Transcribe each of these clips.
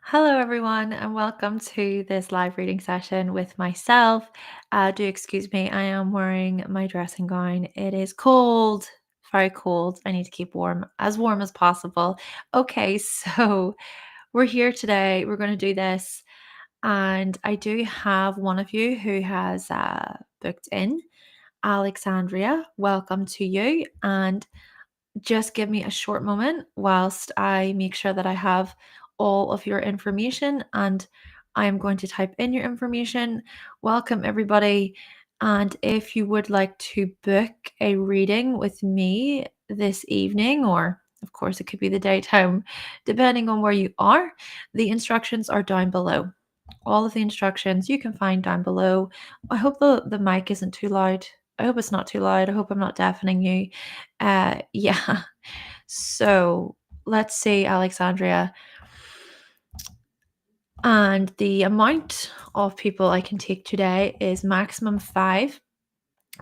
Hello, everyone, and welcome to this live reading session with myself. Do excuse me, I am wearing my dressing gown. It is cold, very cold. I need to keep warm as possible. Okay, so we're here today. We're going to do this, and I do have one of you who has booked in, Alexandria. Welcome to you, and just give me a short moment whilst I make sure that I have all of your information and I am going to type in your information. Welcome, everybody. And if you would like to book a reading with me this evening, or of course, it could be the daytime, depending on where you are, the instructions are down below. All of the instructions you can find down below. I hope the mic isn't too loud. I hope it's not too loud. I hope I'm not deafening you. Yeah. So let's see, Alexandria. And the amount of people I can take today is maximum 5.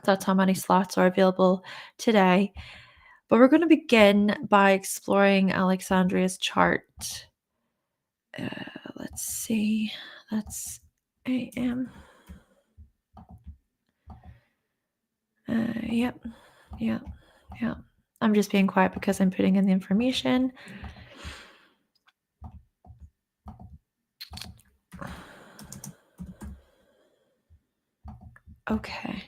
That's how many slots are available today. But we're going to begin by exploring Alexandria's chart. Let's see. That's AM. Yep. Yeah. Yeah. I'm just being quiet because I'm putting in the information. Okay.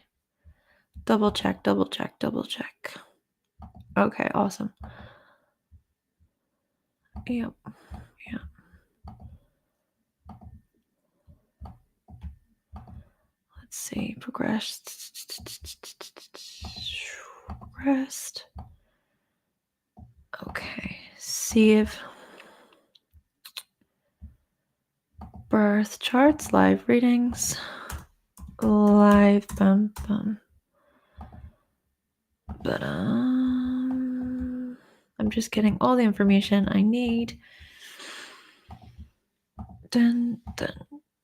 Double check, double check, double check. Okay, awesome. Yep. Yeah. Let's see. Progressed. Progressed. Okay. Save. Birth charts, live readings. Live bum bum. But I'm just getting all the information I need. Dun dun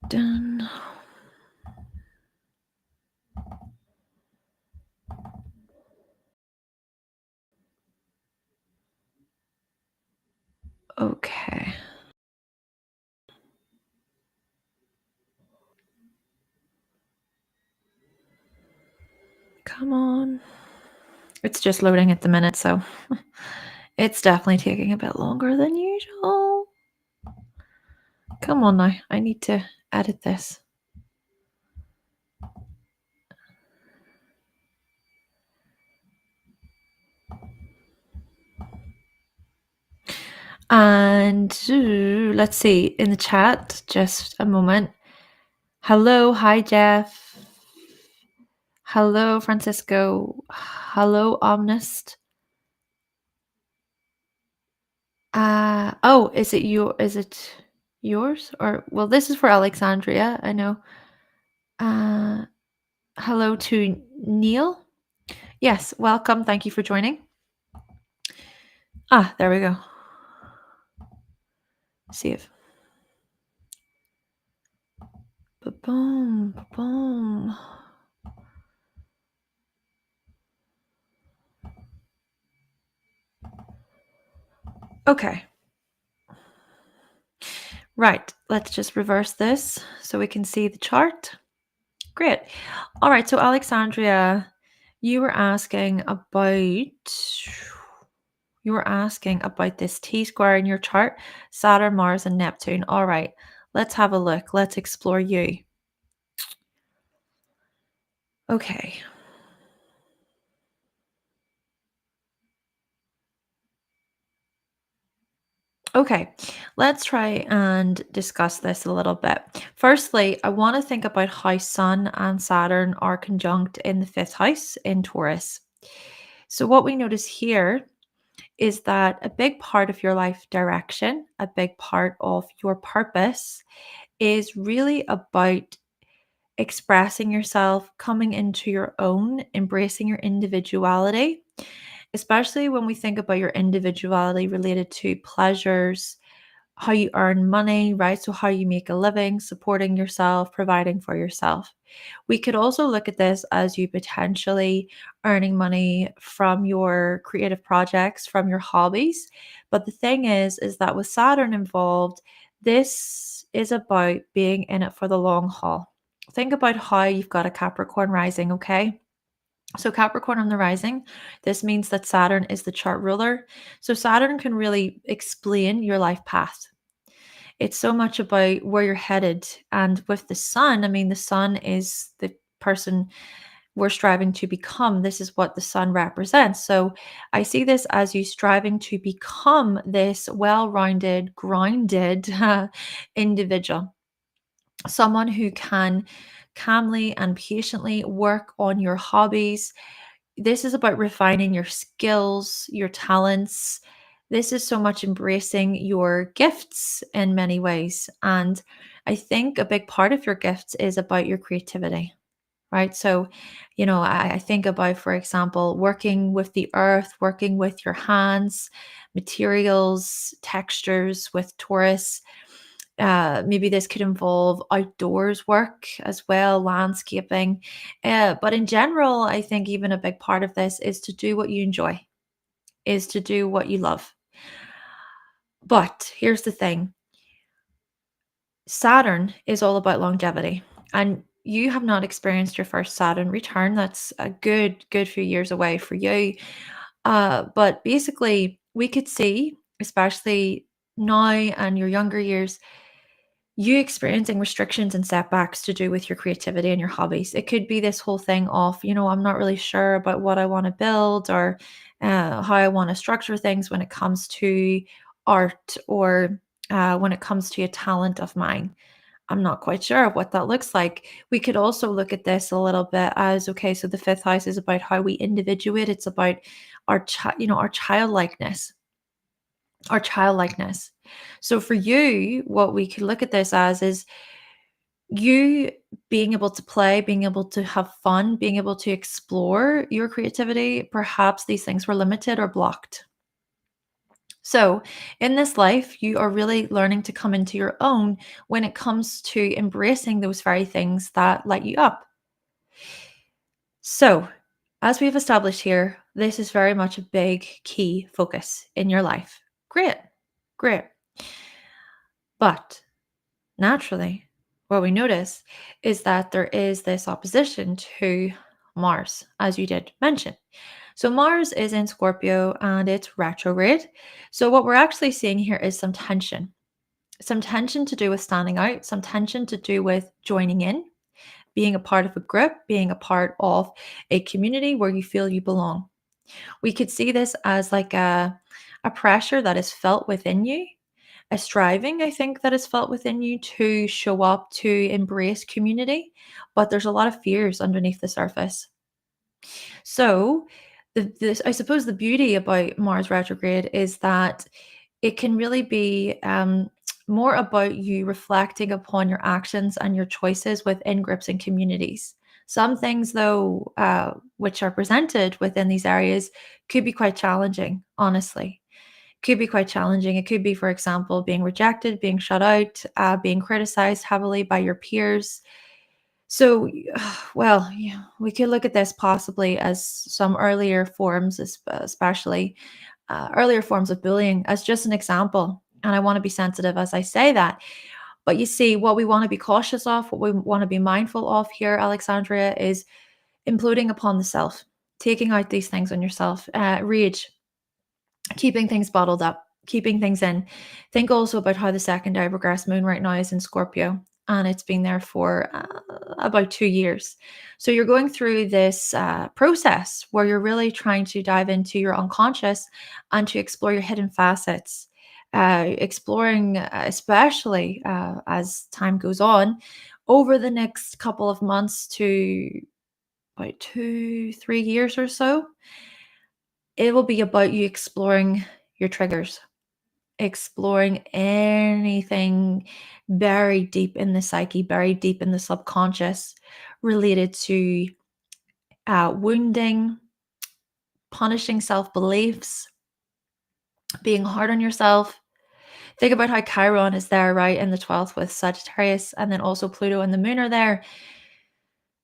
dun. Okay. Come on. It's just loading at the minute, so it's definitely taking a bit longer than usual. Come on now. I need to edit this. And let's see in the chat, just a moment. Hello, hi Jeff. Hello, Francisco. Hello, Omnist. Is it yours? Or well, this is for Alexandria, I know. Hello to Neil. Yes, welcome. Thank you for joining. There we go. Save. Ba-boom, ba-boom. Okay. Right, let's just reverse this so we can see the chart. Great. All right, so Alexandria, you were asking about this T-square in your chart, Saturn, Mars, and Neptune. All right, let's have a look. Let's explore you. Okay. Okay, let's try and discuss this a little bit. Firstly, I want to think about how Sun and Saturn are conjunct in the 5th house in Taurus. So, what we notice here is that a big part of your life direction, a big part of your purpose is really about expressing yourself, coming into your own, embracing your individuality, especially when we think about your individuality related to pleasures, how you earn money, right? So, how you make a living, supporting yourself, providing for yourself. We could also look at this as you potentially earning money from your creative projects, from your hobbies. But the thing is that with Saturn involved, This is about being in it for the long haul. Think about how you've got a Capricorn rising, okay? So, Capricorn on the rising, this means that Saturn is the chart ruler. So, Saturn can really explain your life path. It's so much about where you're headed. And with the sun, I mean, the sun is the person we're striving to become. This is what the sun represents. So I see this as you striving to become this well rounded, grounded individual, someone who can calmly and patiently work on your hobbies. This is about refining your skills, your talents. This is so much embracing your gifts in many ways. And I think a big part of your gifts is about your creativity, right? So, I think about, for example, working with the earth, working with your hands, materials, textures with Taurus. Maybe this could involve outdoors work as well, landscaping. But in general, I think even a big part of this is to do what you enjoy, is to do what you love. But here's the thing, Saturn is all about longevity. And you have not experienced your first Saturn return. That's a good few years away for you. But basically, we could see, especially now and your younger years, you experiencing restrictions and setbacks to do with your creativity and your hobbies. It could be this whole thing of, I'm not really sure about what I want to build, or how I want to structure things when it comes to art, or when it comes to a talent of mine. I'm not quite sure of what that looks like. We could also look at this a little bit as, okay, so the fifth house is about how we individuate. It's about our childlikeness, our childlikeness. So for you, what we could look at this as is you being able to play, being able to have fun, being able to explore your creativity. Perhaps these things were limited or blocked. So, in this life, you are really learning to come into your own when it comes to embracing those very things that light you up. So, as we've established here, this is very much a big key focus in your life. Great, great. But naturally, what we notice is that there is this opposition to Mars, as you did mention. So Mars is in Scorpio and it's retrograde. So what we're actually seeing here is some tension to do with standing out, some tension to do with joining in, being a part of a group, being a part of a community where you feel you belong. We could see this as like a pressure that is felt within you, a striving, I think, that is felt within you to show up, to embrace community. But there's a lot of fears underneath the surface. So, I suppose the beauty about Mars retrograde is that it can really be more about you reflecting upon your actions and your choices within groups and communities. Some things, though, which are presented within these areas, could be quite challenging, honestly. Could be quite challenging. It could be, for example, being rejected, being shut out, being criticized heavily by your peers. So, well, yeah, we could look at this possibly as some earlier forms, especially earlier forms of bullying, as just an example. And I want to be sensitive as I say that. But you see, what we want to be cautious of, what we want to be mindful of here, Alexandria, is imploding upon the self, taking out these things on yourself, rage, keeping things bottled up, keeping things in. Think also about how the secondary regress moon right now is in Scorpio, and it's been there for about 2 years. So you're going through this process where you're really trying to dive into your unconscious and to explore your hidden facets. Exploring, especially as time goes on, over the next couple of months to about 2, 3 years or so, it will be about you exploring your triggers, exploring anything buried deep in the psyche, buried deep in the subconscious, related to wounding, punishing self beliefs, being hard on yourself. Think about how Chiron is there, right, in the 12th with Sagittarius, and then also Pluto and the moon are there.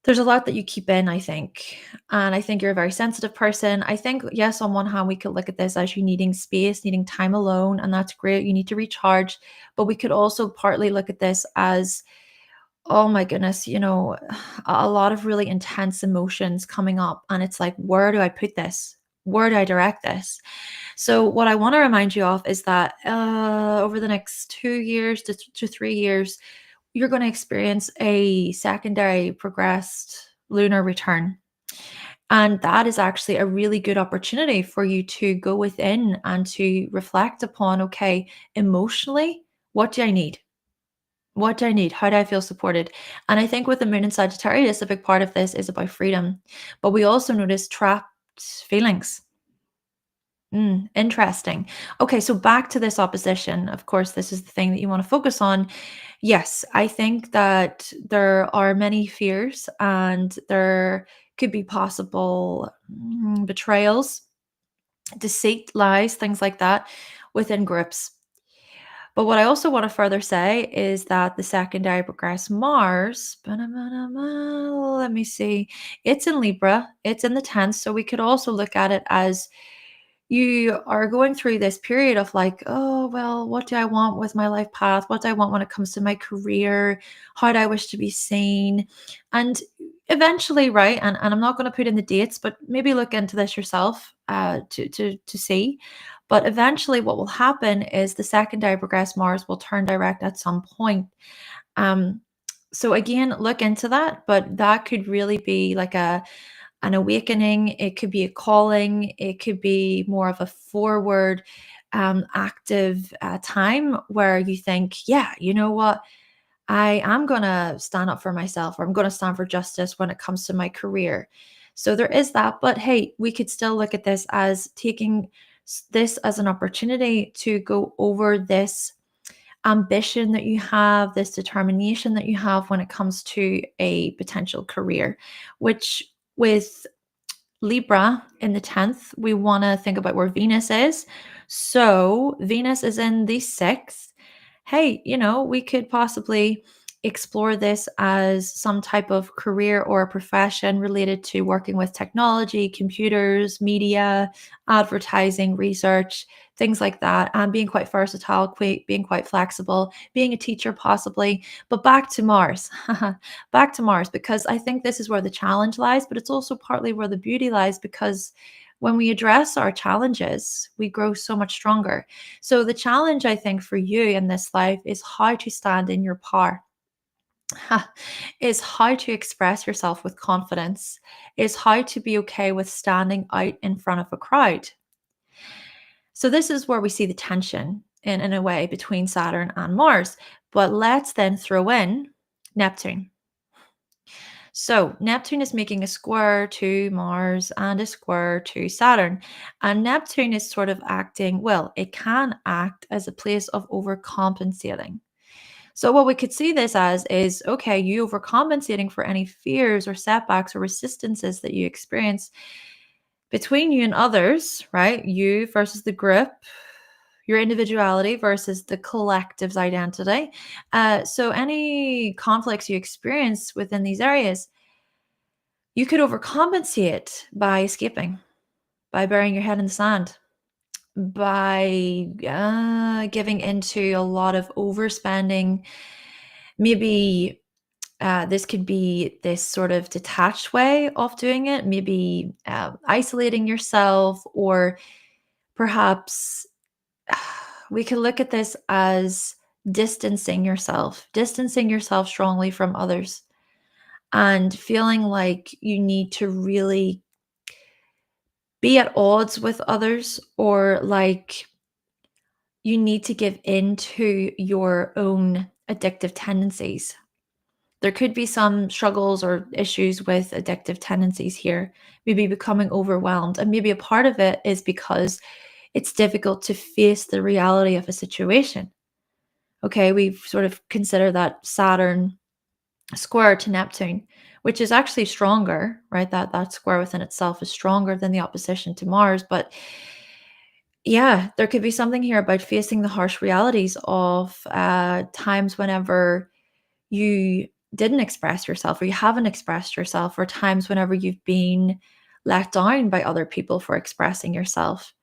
There's a lot that you keep in, I think. And I think you're a very sensitive person. I think, yes, on one hand, we could look at this as you needing space, needing time alone, and that's great. You need to recharge. But we could also partly look at this as, oh my goodness, a lot of really intense emotions coming up. And it's like, where do I put this? Where do I direct this? So, what I want to remind you of is that over the next 2 years to 3 years, you're going to experience a secondary progressed lunar return. And that is actually a really good opportunity for you to go within and to reflect upon, okay, emotionally, what do I need? What do I need? How do I feel supported? And I think with the moon in Sagittarius, a big part of this is about freedom. But we also notice trapped feelings. Interesting. Okay, so back to this opposition. Of course, this is the thing that you want to focus on. Yes, I think that there are many fears and there could be possible betrayals, deceit, lies, things like that within groups. But what I also want to further say is that the secondary progress Mars, let me see, it's in Libra, it's in the 10th. So we could also look at it as you are going through this period of like, oh, well, what do I want with my life path? What do I want when it comes to my career? How do I wish to be seen? And eventually, right? And I'm not going to put in the dates, but maybe look into this yourself to see. But eventually, what will happen is the secondary progress Mars will turn direct at some point. Um, so again, look into that, but that could really be like an awakening, it could be a calling, it could be more of a forward, active time where you think, yeah, you know what? I am going to stand up for myself, or I'm going to stand for justice when it comes to my career. So there is that. But hey, we could still look at this as taking this as an opportunity to go over this ambition that you have, this determination that you have when it comes to a potential career, which with Libra in the 10th, we want to think about where Venus is. So Venus is in the 6th. Hey, we could possibly explore this as some type of career or a profession related to working with technology, computers, media, advertising, research, things like that, and being quite versatile, being quite flexible, being a teacher possibly. But back to Mars. Back to Mars, because I think this is where the challenge lies, but it's also partly where the beauty lies, because when we address our challenges, we grow so much stronger. So, the challenge I think for you in this life is how to stand in your power. Is how to express yourself with confidence, is how to be okay with standing out in front of a crowd. So, this is where we see the tension in a way between Saturn and Mars. But let's then throw in Neptune. So Neptune is making a square to Mars and a square to Saturn. And Neptune is sort of acting, well, it can act as a place of overcompensating. So what we could see this as is, okay, you overcompensating for any fears or setbacks or resistances that you experience between you and others, right? You versus the group, your individuality versus the collective's identity. So any conflicts you experience within these areas, you could overcompensate by escaping, by burying your head in the sand, by giving into a lot of overspending. Maybe this could be this sort of detached way of doing it, maybe isolating yourself, or perhaps we could look at this as distancing yourself strongly from others, and feeling like you need to really be at odds with others, or like you need to give in to your own addictive tendencies. There could be some struggles or issues with addictive tendencies here, maybe becoming overwhelmed. And maybe a part of it is because it's difficult to face the reality of a situation. Okay, we sort of consider that Saturn square to Neptune, which is actually stronger, right? That square within itself is stronger than the opposition to Mars. But yeah, there could be something here about facing the harsh realities of times whenever you didn't express yourself, or you haven't expressed yourself, or times whenever you've been let down by other people for expressing yourself.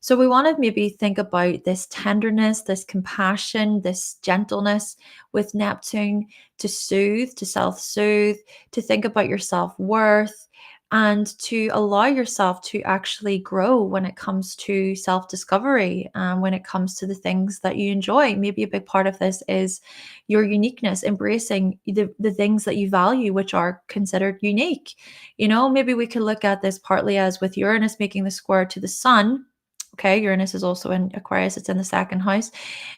So we want to maybe think about this tenderness, this compassion, this gentleness with Neptune to soothe, to self soothe, to think about your self worth, and to allow yourself to actually grow when it comes to self discovery, when it comes to the things that you enjoy. Maybe a big part of this is your uniqueness, embracing the things that you value, which are considered unique. Maybe we could look at this partly as with Uranus making the square to the sun. Okay, Uranus is also in Aquarius, it's in the second house,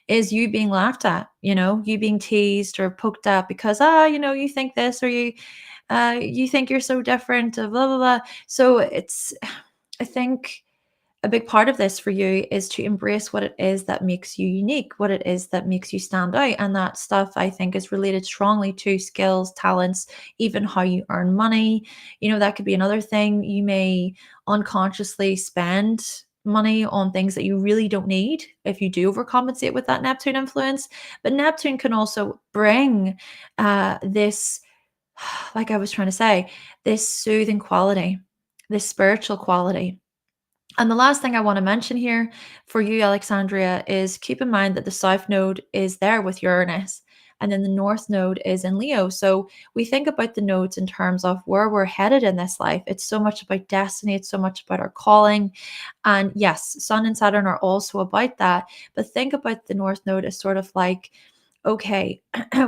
is you being laughed at, you being teased or poked at because, you think this, or you think you're so different, blah, blah, blah. So I think a big part of this for you is to embrace what it is that makes you unique, what it is that makes you stand out. And that stuff, I think, is related strongly to skills, talents, even how you earn money. That could be another thing. You may unconsciously spend money on things that you really don't need if you do overcompensate with that Neptune influence. But Neptune can also bring this, like I was trying to say, this soothing quality, this spiritual quality. And the last thing I want to mention here for you, Alexandria, is keep in mind that the South Node is there with Uranus, and then the North Node is in Leo. So we think about the nodes in terms of where we're headed in this life. It's so much about destiny, it's so much about our calling. And yes, Sun and Saturn are also about that. But think about the North Node as sort of like, okay,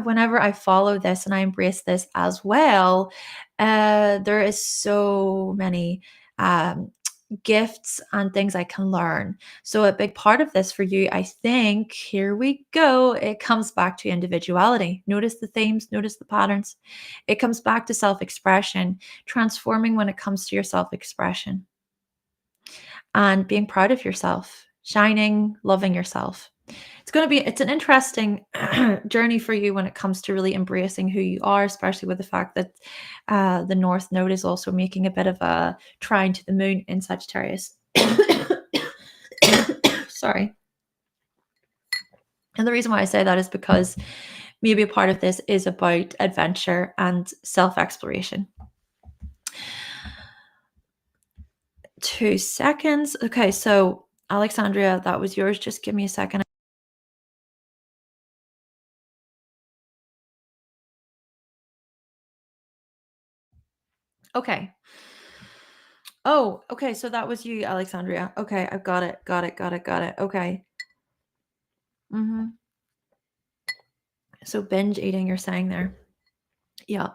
whenever I follow this and I embrace this as well, there is so many gifts and things I can learn. So, a big part of this for you, I think, here we go, it comes back to individuality. Notice the themes, notice the patterns. It comes back to self expression, transforming when it comes to your self expression, and being proud of yourself, shining, loving yourself. It's an interesting journey for you when it comes to really embracing who you are, especially with the fact that the North Node is also making a bit of a trine to the moon in Sagittarius. Sorry. And the reason why I say that is because maybe a part of this is about adventure and self-exploration. 2 seconds. Okay, so Alexandria, that was yours. Just give me a second. Okay. Oh, okay. So that was you, Alexandria. Okay, I've got it. Got it. Got it. Got it. Okay. So binge eating, you're saying there. Yeah.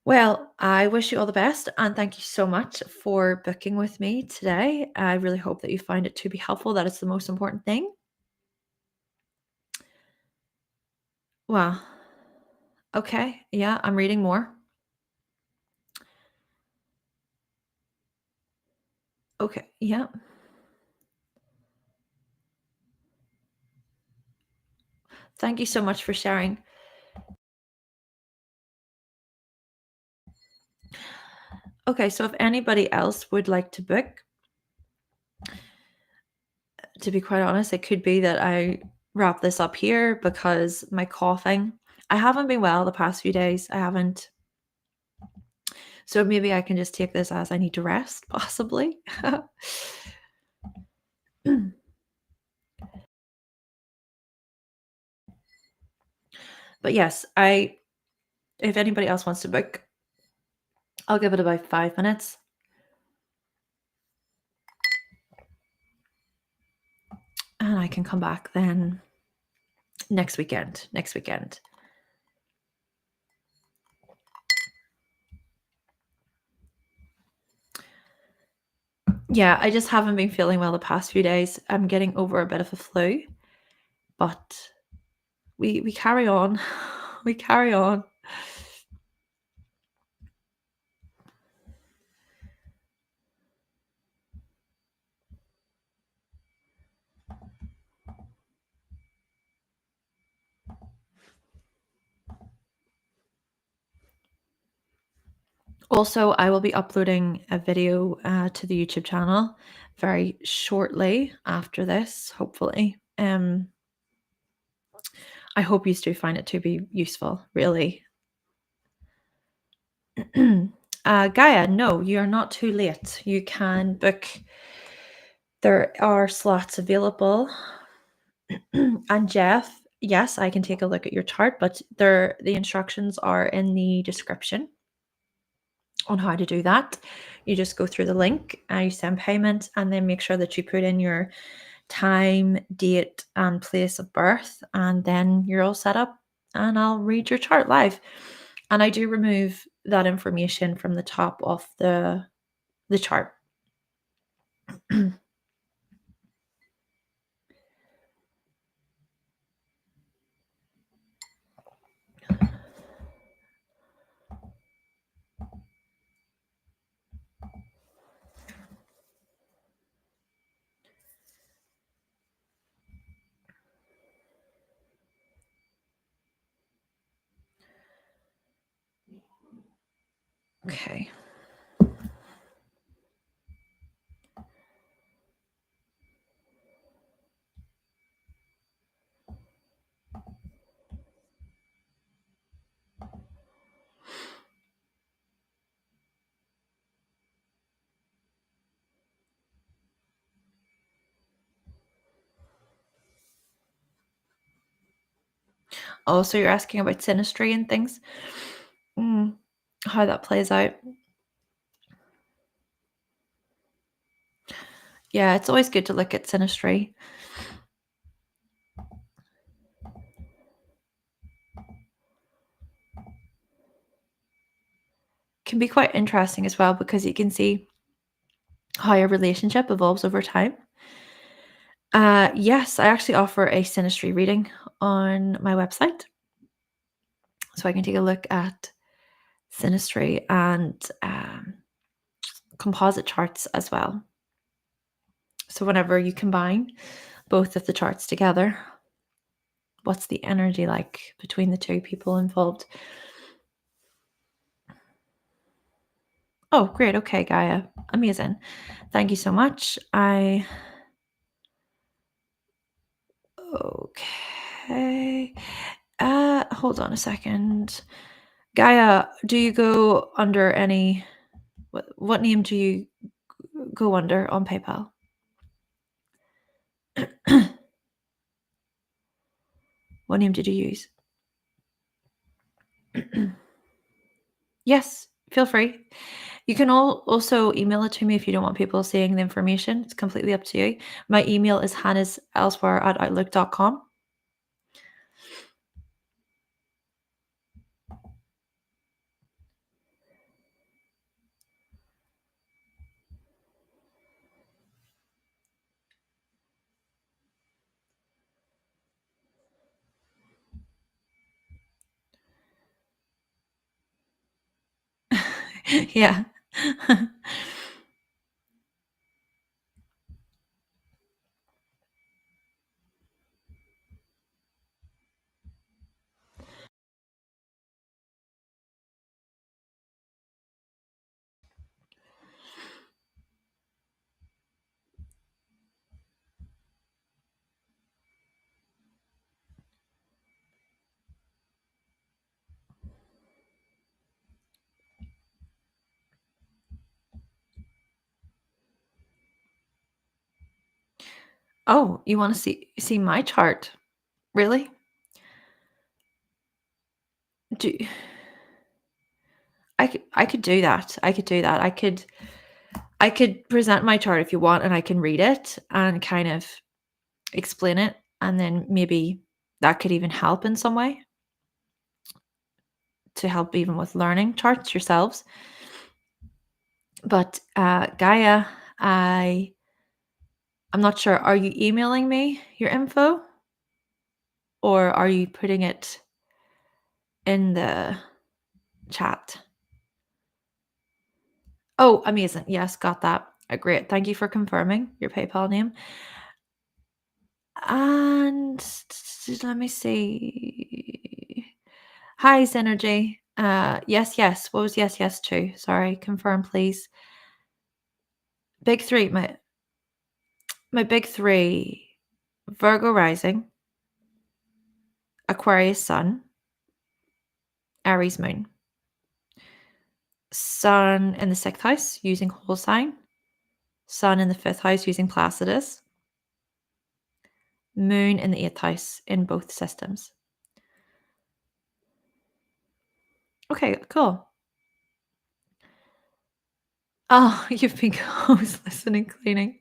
Well, I wish you all the best and thank you so much for booking with me today. I really hope that you find it to be helpful. That is the most important thing. Wow. Okay. Yeah, I'm reading more. Okay. Yeah. Thank you so much for sharing. Okay, so if anybody else would like to book, to be quite honest, it could be that I wrap this up here because my coughing, I haven't been well the past few days. I haven't. So maybe I can just take this as I need to rest, possibly. But yes, if anybody else wants to book, I'll give it about 5 minutes. And I can come back then next weekend. Yeah, I just haven't been feeling well the past few days. I'm getting over a bit of a flu, but we carry on. We carry on. Also, I will be uploading a video to the YouTube channel very shortly after this, hopefully. I hope you do find it to be useful, really. Gaia, no, you're not too late. You can book. There are slots available. And Jeff, yes, I can take a look at your chart, but the instructions are in the description on how to do that. You just go through the link, you send payment, and then make sure that you put in your time, date, and place of birth, and then you're all set up. And I'll read your chart live. And I do remove that information from the top of the chart. Okay. Oh, so you're asking about synastry and things? How that plays out. Yeah, it's always good to look at synastry. Can be quite interesting as well because you can see how your relationship evolves over time. Yes, I actually offer a synastry reading on my website. So I can take a look at synastry and composite charts as well. So whenever you combine both of the charts together, what's the energy like between the two people involved? Oh, great. Okay, Gaia. Amazing. Thank you so much. Okay. Hold on a second. Gaia, do you go under any what name do you go under on PayPal? What name did you use? Yes, feel free. You can also email it to me if you don't want people seeing the information. It's completely up to you. My email is hannahselsewhere@outlook.com. Yeah. Oh, you want to see my chart? Really? Do I could do that. I could do that. I could present my chart if you want and I can read it and kind of explain it and then maybe that could even help in some way to help even with learning charts yourselves. But Gaia, I'm not sure. Are you emailing me your info or are you putting it in the chat? Oh, amazing. Yes, got that. Great. Thank you for confirming your PayPal name. And let me see. Hi, Synergy. Yes, yes. What was yes, yes to? Sorry, confirm, please. Big three. My big three: Virgo rising, Aquarius sun, Aries moon. Sun in the sixth house using whole sign. Sun in the fifth house using Placidus. Moon in the eighth house in both systems. Okay, cool. Oh, you've been close listening, cleaning.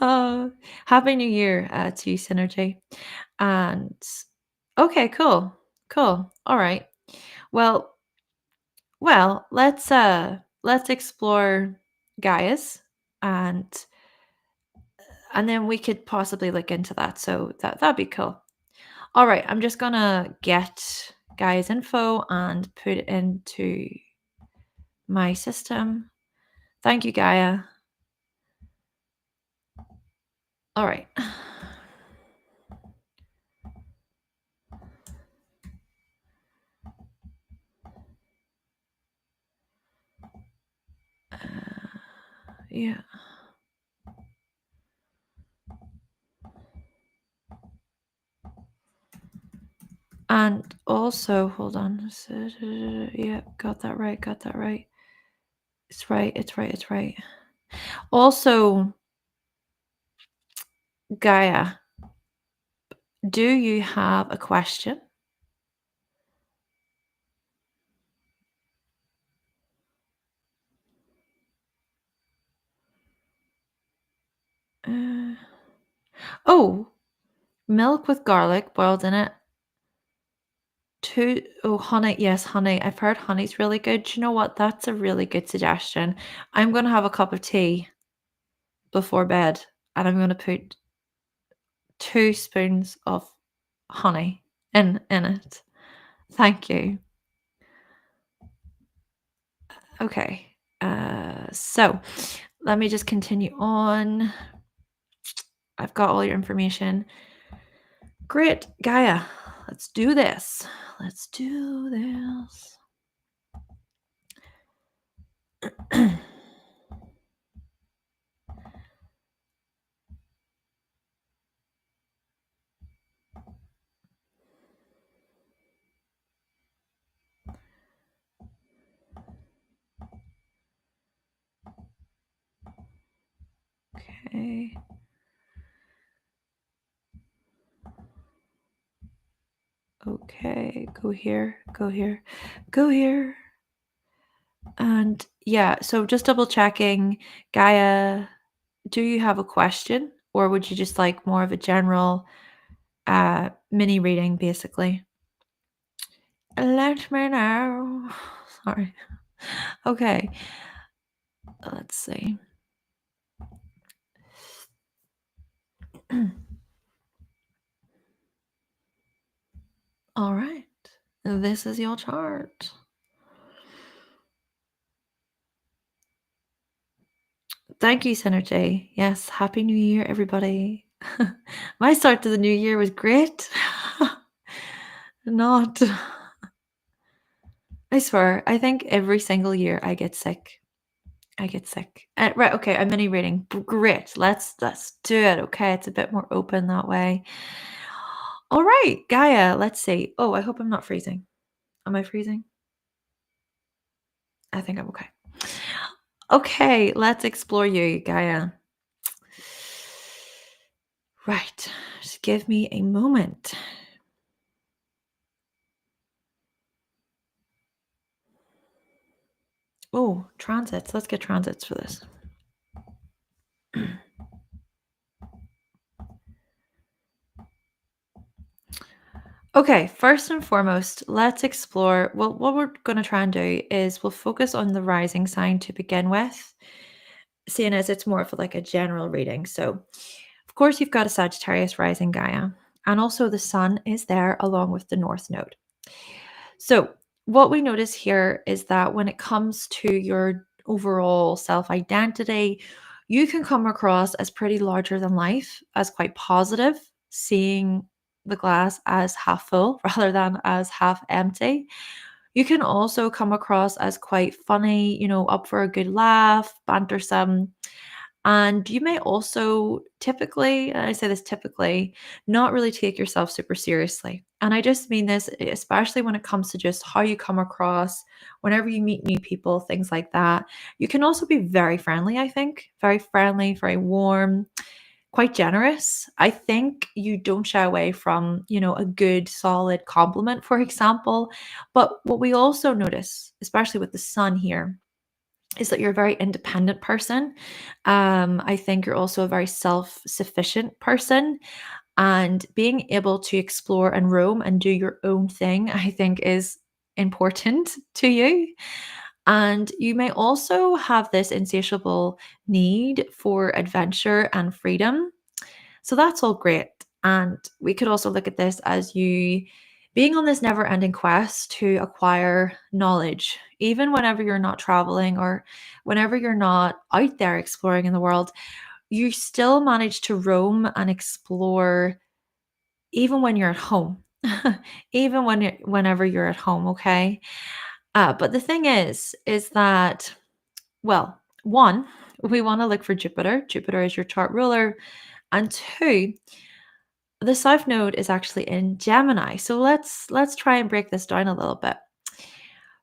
Oh, happy New Year to you, Synergy. And okay, cool, cool. All right. Well, let's explore Gaia's and then we could possibly look into that. So that'd be cool. All right, I'm just gonna get Gaia's info and put it into my system. Thank you, Gaia. All right. Yeah. And also, hold on. Yeah, got that right. Got that right. It's right. It's right. It's right. Also, Gaia, do you have a question? Uh, oh, milk with garlic boiled in it. Honey. Yes, honey. I've heard honey's really good. Do you know what? That's a really good suggestion. I'm going to have a cup of tea before bed and I'm going to put 2 spoons of honey in it. Thank you. Okay. So let me just continue on. I've got all your information. Great, Gaia. Let's do this. Let's do this. Okay. Okay, go here, go here, go here. And yeah, so just double checking, Gaia, do you have a question or would you just like more of a general mini reading basically? Let me know. Sorry. Okay. Let's see. All right. This is your chart. Thank you, Synergy. Yes, Happy New Year, everybody. My start to the new year was great. Not. I swear, I think every single year I get sick. I get sick. Right, okay, I'm mini reading. Great. Let's do it. Okay, it's a bit more open that way. All right, Gaia, let's see. Oh, I hope I'm not freezing. Am I freezing? I think I'm okay. Okay, let's explore you, Gaia. Right. Just give me a moment. Oh, transits. Let's get transits for this. Okay, first and foremost, let's explore. Well, what we're going to try and do is we'll focus on the rising sign to begin with, seeing as it's more of like a general reading. So, of course, you've got a Sagittarius rising Gaia, and also the sun is there along with the North Node. So, what we notice here is that when it comes to your overall self identity, you can come across as pretty larger than life, as quite positive, seeing the glass as half full rather than as half empty. You can also come across as quite funny, up for a good laugh, bantersome. And you may also typically, and I say this typically, not really take yourself super seriously. And I just mean this, especially when it comes to just how you come across whenever you meet new people, things like that. You can also be very friendly, I think, very friendly, very warm, quite generous. I think you don't shy away from, a good solid compliment, for example. But what we also notice, especially with the sun here, is that you're a very independent person. I think you're also a very self sufficient person. And being able to explore and roam and do your own thing, I think, is important to you. And you may also have this insatiable need for adventure and freedom. So that's all great. And we could also look at this as you being on this never ending quest to acquire knowledge, even whenever you're not traveling or whenever you're not out there exploring in the world, you still manage to roam and explore even when you're at home. Even whenever you're at home, okay? But the thing is that, well, one, we want to look for Jupiter. Jupiter is your chart ruler. And two, the South Node is actually in Gemini. So let's try and break this down a little bit.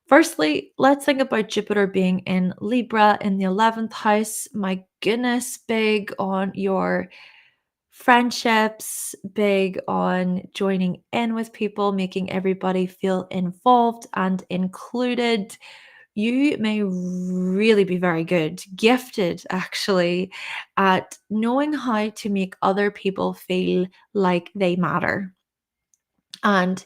Firstly, let's think about Jupiter being in Libra in the 11th house. My goodness, big on your friendships, big on joining in with people, making everybody feel involved and included. You may really be very good, gifted actually, at knowing how to make other people feel like they matter. And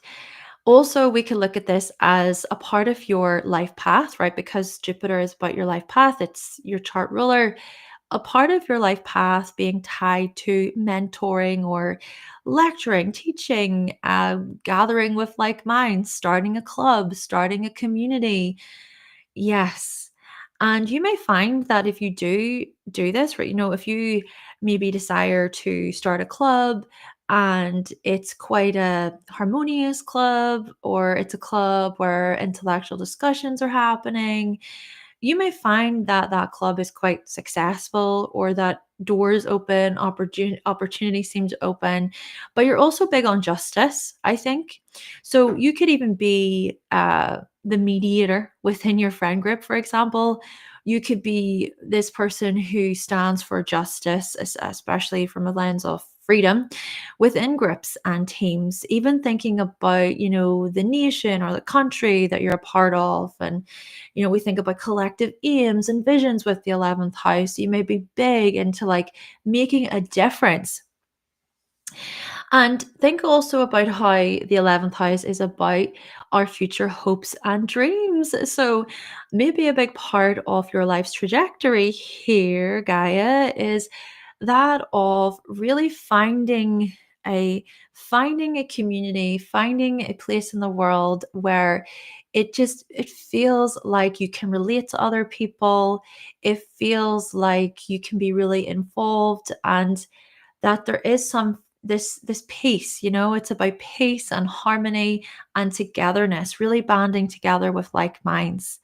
also, we can look at this as a part of your life path, right? Because Jupiter is about your life path, it's your chart ruler. A part of your life path being tied to mentoring or lecturing, teaching, gathering with like minds, starting a club, starting a community. Yes. And you may find that if you do this, right, if you maybe desire to start a club and it's quite a harmonious club, or it's a club where intellectual discussions are happening, you may find that that club is quite successful, or that doors open, opportunities seem to open. But you're also big on justice, I think. So you could even be the mediator within your friend group, for example. You could be this person who stands for justice, especially from a lens of freedom within groups and teams, even thinking about, the nation or the country that you're a part of. And we think about collective aims and visions with the 11th house. You may be big into like making a difference. And think also about how the 11th house is about our future hopes and dreams. So maybe a big part of your life's trajectory here, Gaia, is that of really finding a community, finding a place in the world where it feels like you can relate to other people. It feels like you can be really involved, and that there is this peace. It's about peace and harmony and togetherness, really banding together with like minds.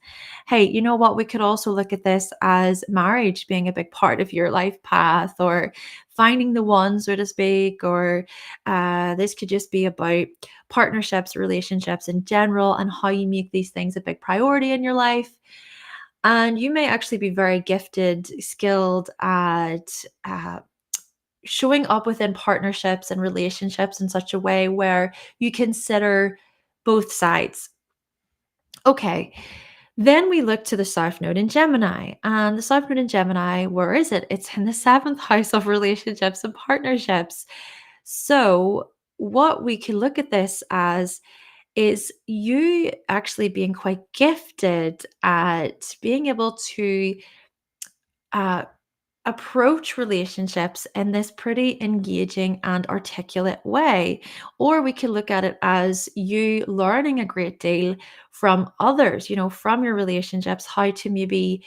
Hey, you know what, we could also look at this as marriage being a big part of your life path, or finding the one, so to speak. Or this could just be about partnerships, relationships in general, and how you make these things a big priority in your life. And you may actually be very gifted, skilled at showing up within partnerships and relationships in such a way where you consider both sides. Okay, then we look to the South Node in Gemini. And the South Node in Gemini, where is it? It's in the seventh house of relationships and partnerships. So, what we can look at this as is you actually being quite gifted at being able to uh, approach relationships in this pretty engaging and articulate way. Or we could look at it as you learning a great deal from others, from your relationships, how to maybe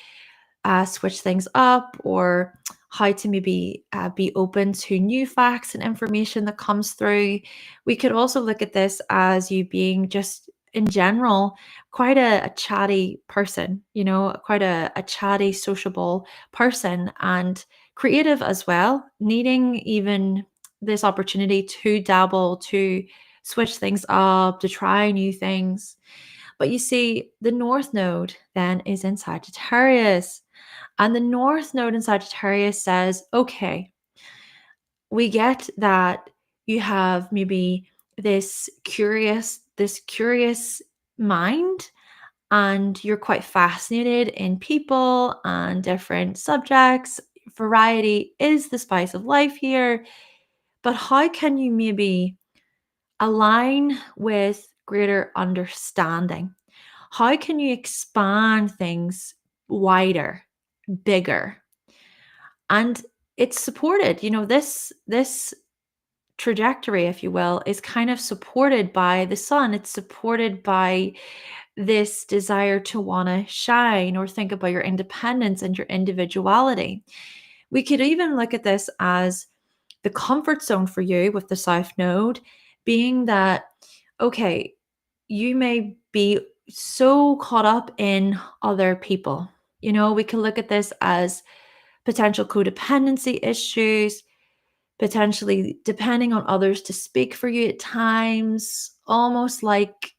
switch things up, or how to maybe be open to new facts and information that comes through. We could also look at this as you being just in general quite a chatty person, quite a chatty, sociable person, and creative as well, needing even this opportunity to dabble, to switch things up, to try new things. But you see, the North Node then is in Sagittarius. And the North Node in Sagittarius says, okay, we get that you have maybe this curious mind, and you're quite fascinated in people and different subjects. Variety is the spice of life here. But how can you maybe align with greater understanding? How can you expand things wider, bigger? And it's supported, this trajectory, if you will, is kind of supported by the sun. It's supported by this desire to want to shine or think about your independence and your individuality. We could even look at this as the comfort zone for you with the South Node being that, okay, you may be so caught up in other people. We can look at this as potential codependency issues, potentially depending on others to speak for you at times, almost like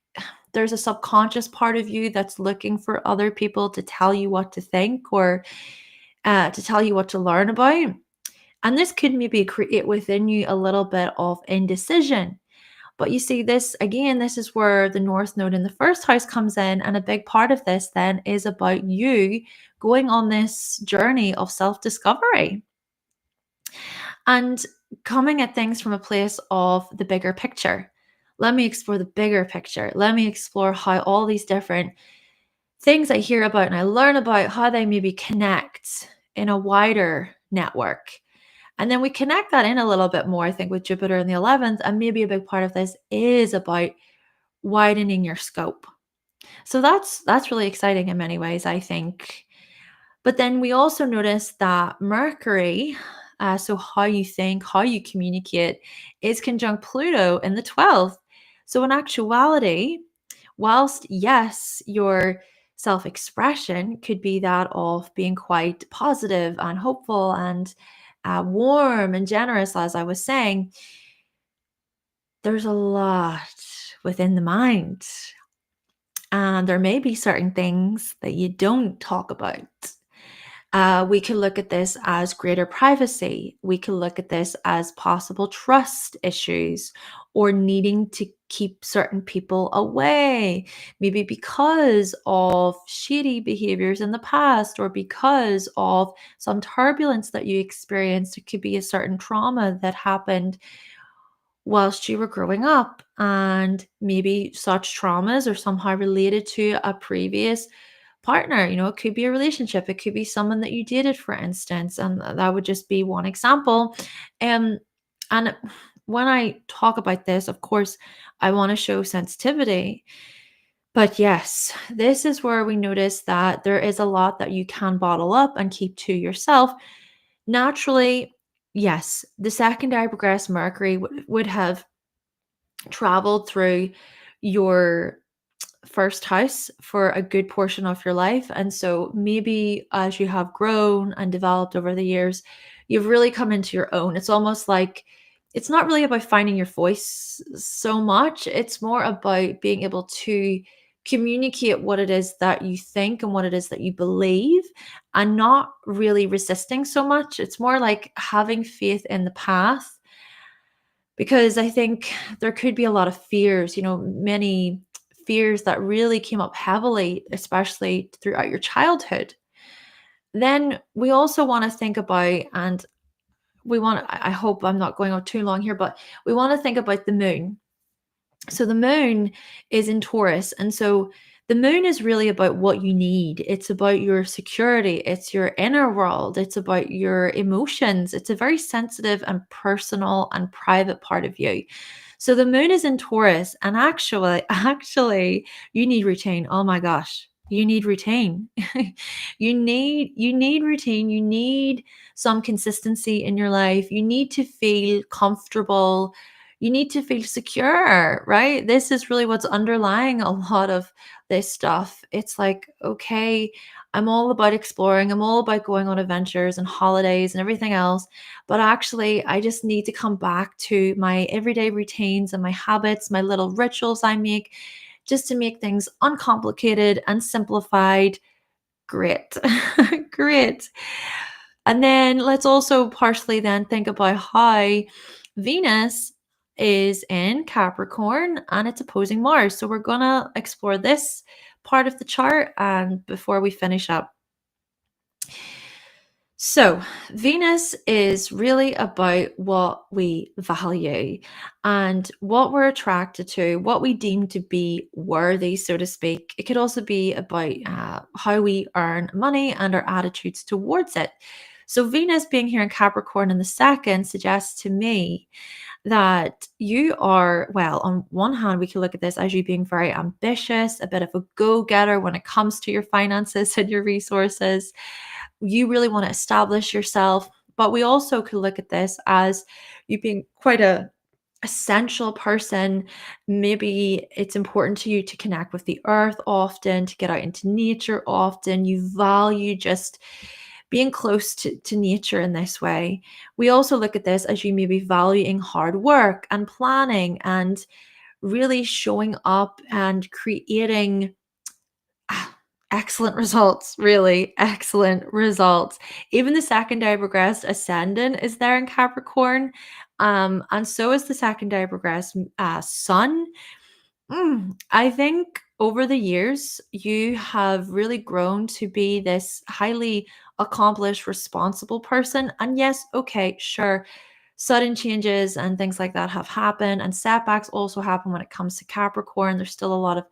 there's a subconscious part of you that's looking for other people to tell you what to think or to tell you what to learn about. And this could maybe create within you a little bit of indecision. But you see, this again, this is where the North Node in the first house comes in. And a big part of this then is about you going on this journey of self discovery and coming at things from a place of the bigger picture. Let me explore the bigger picture. Let me explore how all these different things I hear about and I learn about, how they maybe connect in a wider network. And then we connect that in a little bit more, I think, with Jupiter in the 11th. And maybe a big part of this is about widening your scope. So that's really exciting in many ways, I think. But then we also notice that Mercury, so how you think, how you communicate, is conjunct Pluto in the 12th. So in actuality, whilst yes, your self expression could be that of being quite positive and hopeful and warm and generous, as I was saying, there's a lot within the mind. And there may be certain things that you don't talk about. We can look at this as greater privacy. We can look at this as possible trust issues or needing to keep certain people away, maybe because of shady behaviors in the past or because of some turbulence that you experienced. It could be a certain trauma that happened whilst you were growing up, and maybe such traumas are somehow related to a previous partner. It could be a relationship, it could be someone that you dated, for instance, and that would just be one example. And when I talk about this, of course, I want to show sensitivity. But yes, this is where we notice that there is a lot that you can bottle up and keep to yourself. Naturally, yes, the secondary progressed Mercury would have traveled through your first house for a good portion of your life. And so maybe as you have grown and developed over the years, you've really come into your own. It's almost like it's not really about finding your voice so much. It's more about being able to communicate what it is that you think and what it is that you believe and not really resisting so much. It's more like having faith in the path, because I think there could be a lot of fears, many fears that really came up heavily, especially throughout your childhood. Then we also want to think about, and I hope I'm not going on too long here, but we want to think about the moon. So the moon is in Taurus. And so the moon is really about what you need. It's about your security. It's your inner world. It's about your emotions. It's a very sensitive and personal and private part of you. So the moon is in Taurus, and actually, you need routine. Oh my gosh, you need routine. You need routine. You need some consistency in your life. You need to feel comfortable. You need to feel secure, right? This is really what's underlying a lot of this stuff. It's like, okay, I'm all about exploring, I'm all about going on adventures and holidays and everything else. But actually, I just need to come back to my everyday routines and my habits, my little rituals I make, just to make things uncomplicated and simplified. Great. Great. And then let's also partially then think about how Venus is in Capricorn and it's opposing Mars. So we're going to explore this part of the chart and before we finish up. So, Venus is really about what we value and what we're attracted to, what we deem to be worthy, so to speak. It could also be about how we earn money and our attitudes towards it. So, Venus being here in Capricorn in the second suggests to me that you are, well, on one hand, we can look at this as you being very ambitious, a bit of a go getter when it comes to your finances and your resources. You really want to establish yourself. But we also could look at this as you being quite a essential person. Maybe it's important to you to connect with the earth often, to get out into nature often. You value just being close to nature in this way. We also look at this as you maybe valuing hard work and planning and really showing up and creating excellent results, really excellent results. Even the secondary progressed ascendant is there in Capricorn. And so is the secondary progressed sun. I think over the years, you have really grown to be this highly accomplished, responsible person. And yes, okay, sure, sudden changes and things like that have happened, and setbacks also happen when it comes to Capricorn. There's still a lot of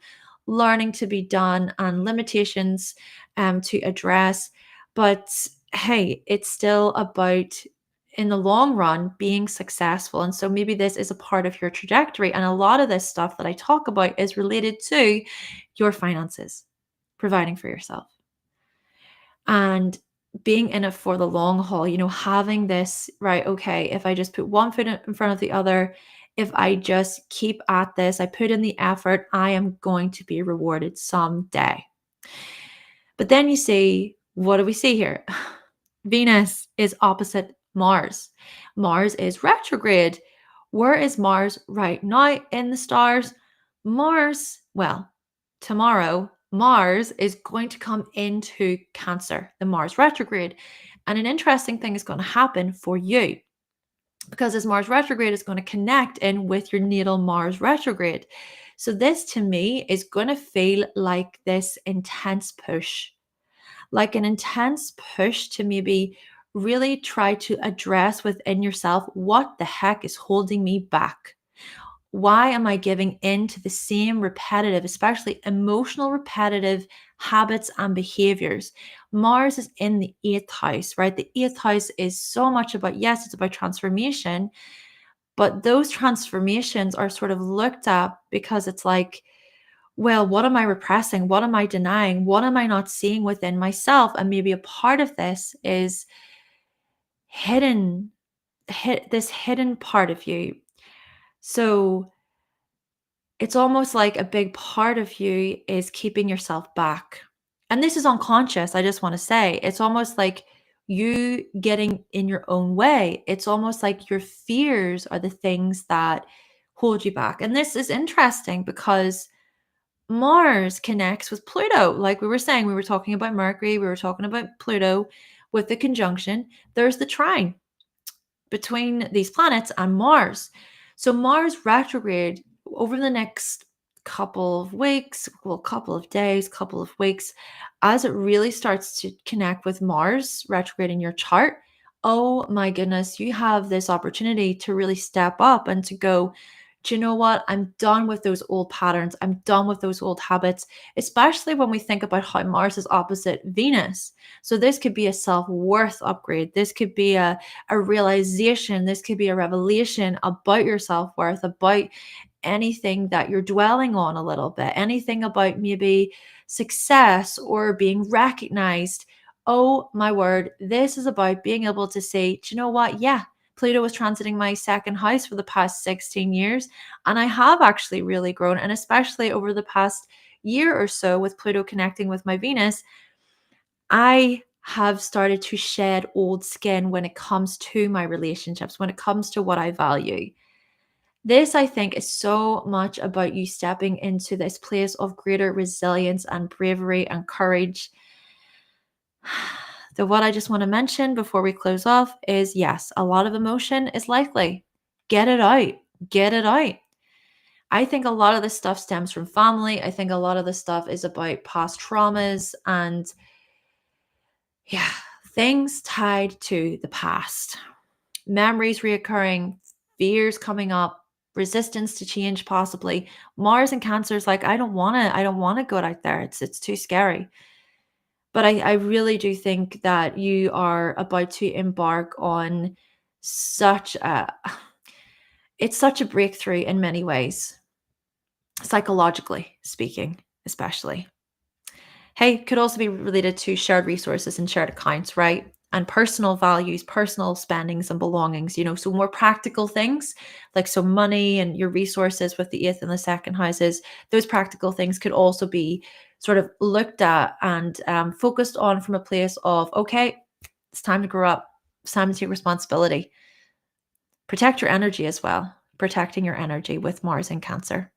learning to be done and limitations to address. But hey, it's still about in the long run being successful. And so maybe this is a part of your trajectory. And a lot of this stuff that I talk about is related to your finances, providing for yourself, and being in it for the long haul, having this, right? Okay, if I just put one foot in front of the other, if I just keep at this, I put in the effort, I am going to be rewarded someday. But then you see, what do we see here? Venus is opposite Mars. Mars is retrograde. Where is Mars right now in the stars? Mars, well, tomorrow, Mars is going to come into Cancer, the Mars retrograde. And an interesting thing is going to happen for you because this Mars retrograde is going to connect in with your natal Mars retrograde. So, this to me is going to feel like this intense push, like an intense push to maybe really try to address within yourself what the heck is holding me back. Why am I giving in to the same repetitive, especially emotional repetitive habits and behaviors? Mars is in the eighth house, right? The eighth house is so much about, yes, it's about transformation, but those transformations are sort of looked at because it's like, well, what am I repressing? What am I denying? What am I not seeing within myself? And maybe a part of this is hidden, this hidden part of you. So it's almost like a big part of you is keeping yourself back. And this is unconscious. I just want to say it's almost like you getting in your own way. It's almost like your fears are the things that hold you back. And this is interesting because Mars connects with Pluto. Like we were saying, we were talking about Mercury, we were talking about Pluto with the conjunction. There's the trine between these planets and Mars. So Mars retrograde over the next couple of weeks, well, couple of days, couple of weeks, as it really starts to connect with Mars retrograde in your chart. Oh my goodness, you have this opportunity to really step up and to go, do you know what? I'm done with those old patterns. I'm done with those old habits, especially when we think about how Mars is opposite Venus. So this could be a self-worth upgrade. This could be a realization. This could be a revelation about your self-worth, about anything that you're dwelling on a little bit, anything about maybe success or being recognized. Oh my word, this is about being able to say, do you know what? Yeah, Pluto was transiting my second house for the past 16 years. And I have actually really grown. And especially over the past year or so with Pluto connecting with my Venus, I have started to shed old skin when it comes to my relationships, when it comes to what I value. This, I think, is so much about you stepping into this place of greater resilience and bravery and courage. The what I just want to mention before we close off is yes, a lot of emotion is likely. Get it out. Get it out. I think a lot of this stuff stems from family. I think a lot of this stuff is about past traumas and, yeah, things tied to the past. Memories reoccurring, fears coming up, resistance to change possibly. Mars and Cancer is like, I don't want to go out there. It's too scary. But I really do think that you are about to embark on such a it's such a breakthrough in many ways, psychologically speaking, especially. Hey, could also be related to shared resources and shared accounts, right? And personal values, personal spendings and belongings, so more practical things like so money and your resources with the eighth and the second houses, those practical things could also be sort of looked at and focused on from a place of, okay, it's time to grow up, it's time to take responsibility. Protect your energy as well, protecting your energy with Mars in Cancer.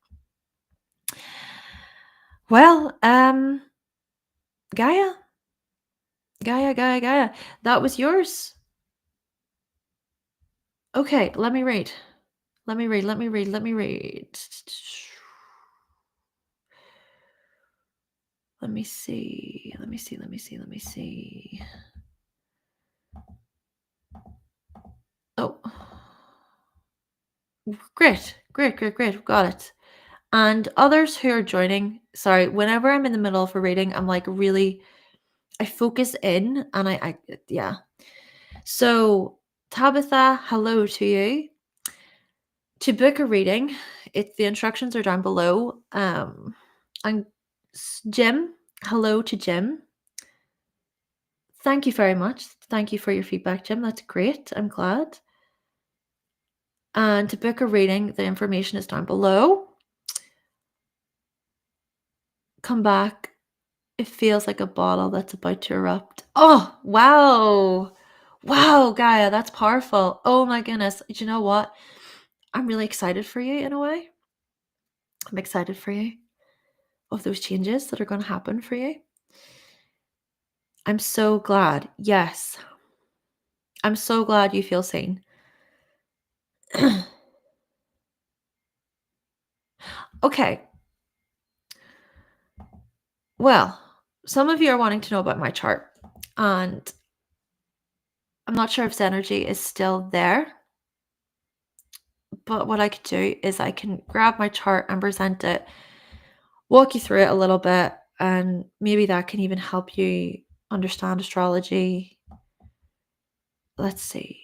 Well, Gaia, Gaia. That was yours. Okay, let me read. Let me read. Let me read. Let me read. Let me see. Let me see. Let me see. Let me see. Oh, great. Great. Great. Great. Got it. And others who are joining, sorry, whenever I'm in the middle of a reading, I'm like really, I focus in and yeah. So, Tabitha, hello to you. To book a reading, the instructions are down below. And Jim, hello to Jim. Thank you very much. Thank you for your feedback, Jim. That's great. I'm glad. And to book a reading, the information is down below. Come back. It feels like a bottle that's about to erupt. Oh, wow. Wow, Gaia, that's powerful. Oh my goodness. Do you know what? I'm really excited for you in a way. I'm excited for you of those changes that are going to happen for you. I'm so glad. Yes. I'm so glad you feel seen. Okay. Well, some of you are wanting to know about my chart, and I'm not sure if this energy is still there, but what I could do is I can grab my chart and present it, walk you through it a little bit, and maybe that can even help you understand astrology. Let's see.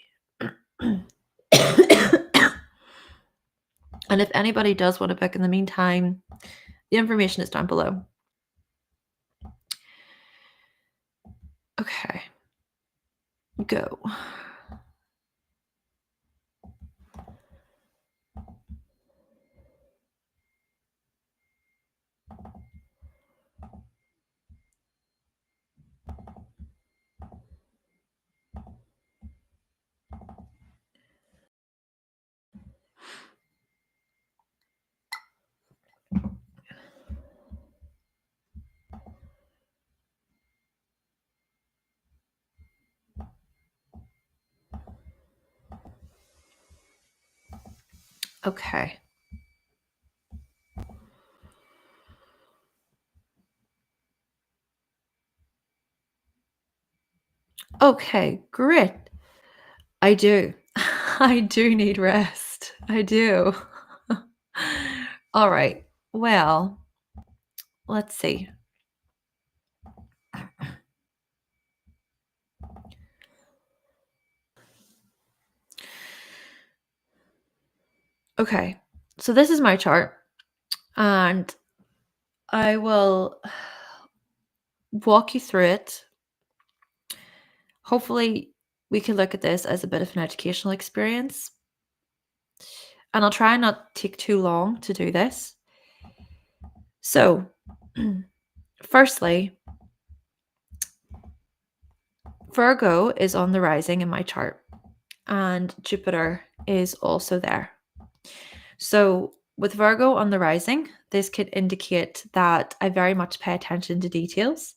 And if anybody does want to book in the meantime, the information is down below. Okay. Go. Okay. Okay, great. I do. I do need rest. I do. All right. Well, let's see. Okay. So this is my chart, and I will walk you through it. Hopefully, we can look at this as a bit of an educational experience. And I'll try and not take too long to do this. So, firstly, Virgo is on the rising in my chart, and Jupiter is also there. So, with Virgo on the rising, this could indicate that I very much pay attention to details.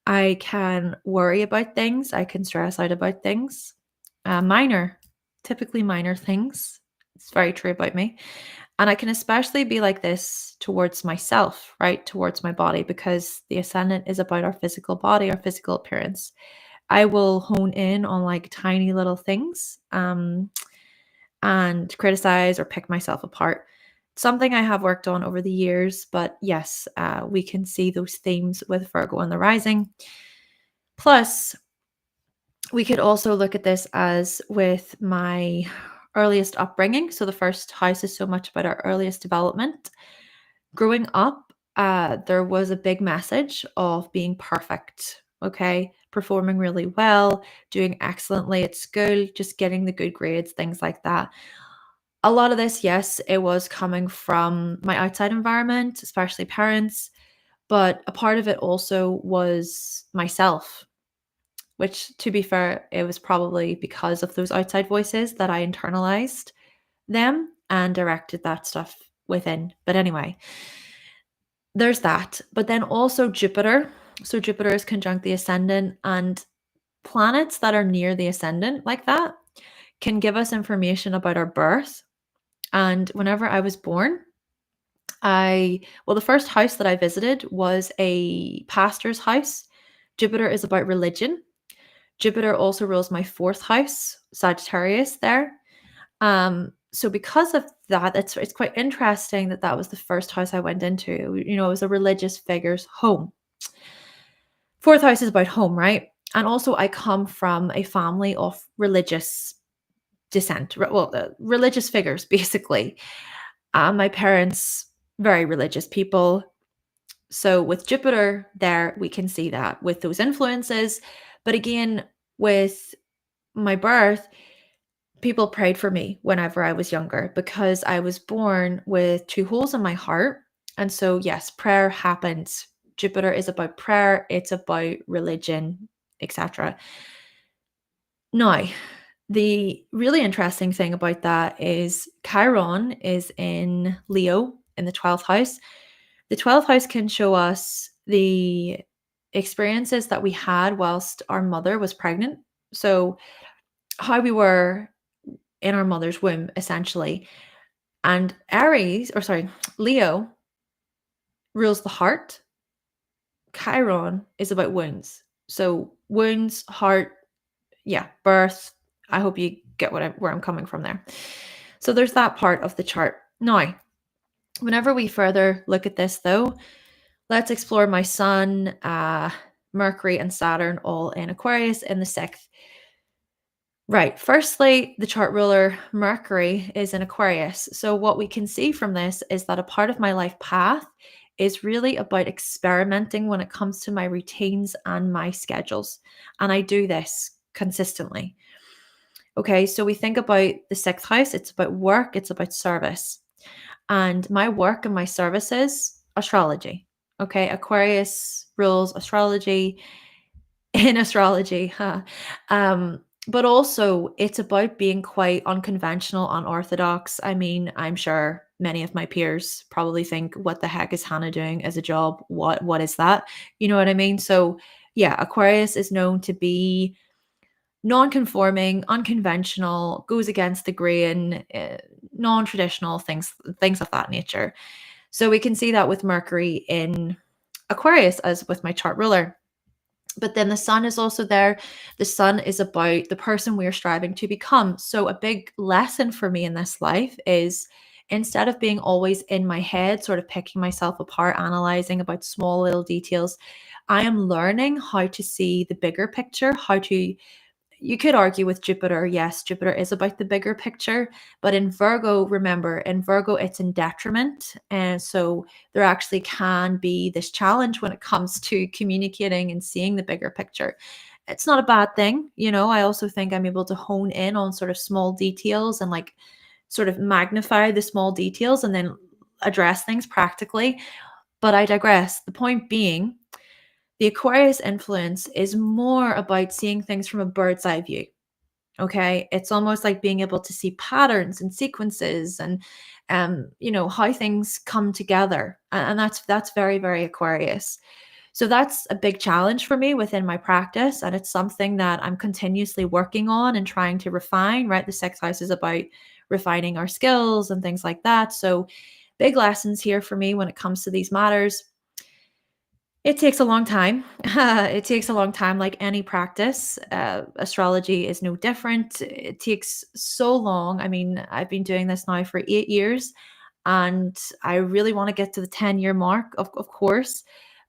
I can worry about things, I can stress out about things, typically minor things. It's very true about me. And I can especially be like this towards myself, right? Towards my body, because the ascendant is about our physical body, our physical appearance. I will hone in on like tiny little things and criticize or pick myself apart. Something I have worked on over the years, but yes, we can see those themes with Virgo on the rising. Plus, we could also look at this as with my earliest upbringing. So the first house is so much about our earliest development. Growing up, there was a big message of being perfect, okay? Performing really well, doing excellently at school, just getting the good grades, things like that. A lot of this, yes, it was coming from my outside environment, especially parents, but a part of it also was myself, which, to be fair, it was probably because of those outside voices that I internalized them and directed that stuff within. But anyway, there's that. But then also Jupiter. So Jupiter is conjunct the ascendant, and planets that are near the ascendant like that can give us information about our birth. And whenever I was born, the first house that I visited was a pastor's house. Jupiter is about religion. Jupiter also rules my fourth house, Sagittarius there. So because of that, it's quite interesting that that was the first house I went into. You know, it was a religious figure's home. Fourth house is about home, right? And also I come from a family of religious descent, religious figures, basically. My parents, very religious people. So with Jupiter there, we can see that with those influences. But again, with my birth, people prayed for me whenever I was younger because I was born with two holes in my heart. And so, yes, prayer happens. Jupiter is about prayer, it's about religion, etc. Now, the really interesting thing about that is Chiron is in Leo in the 12th house. The 12th house can show us the experiences that we had whilst our mother was pregnant. So, how we were in our mother's womb, essentially. And Leo rules the heart. Chiron is about wounds. So, wounds, heart, yeah, birth. I hope you get where I'm coming from there. So there's that part of the chart. Now, whenever we further look at this, though, let's explore my Sun, Mercury, and Saturn all in Aquarius in the 6th. Right. Firstly, the chart ruler Mercury is in Aquarius. So what we can see from this is that a part of my life path is really about experimenting when it comes to my routines and my schedules. And I do this consistently. Okay, so we think about the 6th house, it's about work, it's about service. And my work and my services, astrology. Okay, Aquarius rules astrology in astrology. Huh? But also, it's about being quite unconventional, unorthodox. I mean, I'm sure many of my peers probably think, what the heck is Hannah doing as a job? What is that? You know what I mean? So yeah, Aquarius is known to be non-conforming, unconventional, goes against the grain, non-traditional things of that nature. So we can see that with Mercury in Aquarius as with my chart ruler. But then the sun is also there. The sun is about the person we are striving to become. So a big lesson for me in this life is, instead of being always in my head, sort of picking myself apart, analyzing about small little details, I am learning how to see the bigger picture, you could argue with Jupiter, yes, Jupiter is about the bigger picture, but in Virgo, remember, in Virgo, it's in detriment. And so there actually can be this challenge when it comes to communicating and seeing the bigger picture. It's not a bad thing. I also think I'm able to hone in on sort of small details and like sort of magnify the small details and then address things practically. But I digress. The point being, the Aquarius influence is more about seeing things from a bird's eye view. Okay. It's almost like being able to see patterns and sequences and how things come together. And that's very, very Aquarius. So that's a big challenge for me within my practice. And it's something that I'm continuously working on and trying to refine, right? The sixth house is about refining our skills and things like that. So big lessons here for me when it comes to these matters. It takes a long time. It takes a long time, like any practice. Astrology is no different. It takes so long. I mean, I've been doing this now for 8 years, and I really want to get to the 10-year mark, of course.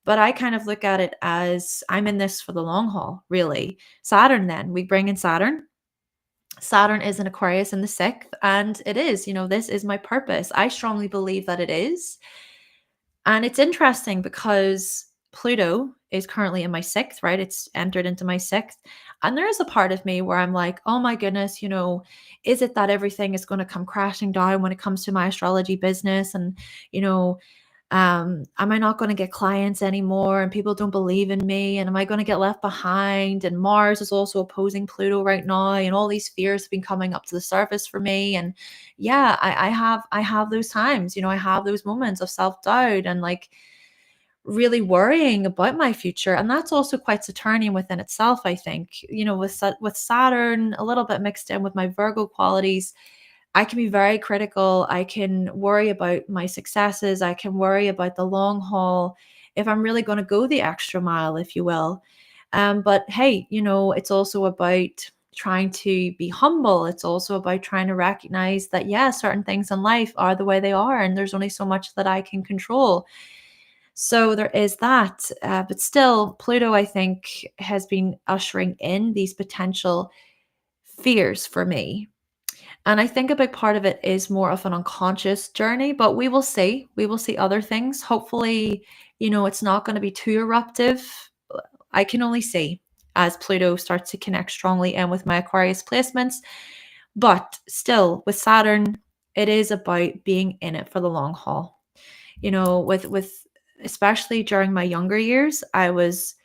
But I kind of look at it as I'm in this for the long haul, really. Saturn, then we bring in Saturn. Saturn is an Aquarius in the sixth, and it is, this is my purpose. I strongly believe that it is. And it's interesting because Pluto is currently in my sixth, right? It's entered into my sixth. And there is a part of me where I'm like, oh my goodness, is it that everything is going to come crashing down when it comes to my astrology business? And, you know, am I not going to get clients anymore? And people don't believe in me? And am I going to get left behind? And Mars is also opposing Pluto right now. And all these fears have been coming up to the surface for me. And yeah, I have those times, I have those moments of self-doubt and like really worrying about my future. And that's also quite Saturnian within itself, I think. With Saturn a little bit mixed in with my Virgo qualities, I can be very critical. I can worry about my successes. I can worry about the long haul if I'm really going to go the extra mile, if you will. But hey, it's also about trying to be humble. It's also about trying to recognize that, yeah, certain things in life are the way they are, and there's only so much that I can control. So there is that. But still, Pluto, I think, has been ushering in these potential fears for me. And I think a big part of it is more of an unconscious journey, but we will see. We will see other things. Hopefully, it's not going to be too eruptive. I can only see as Pluto starts to connect strongly in with my Aquarius placements. But still, with Saturn, it is about being in it for the long haul. With especially during my younger years, I was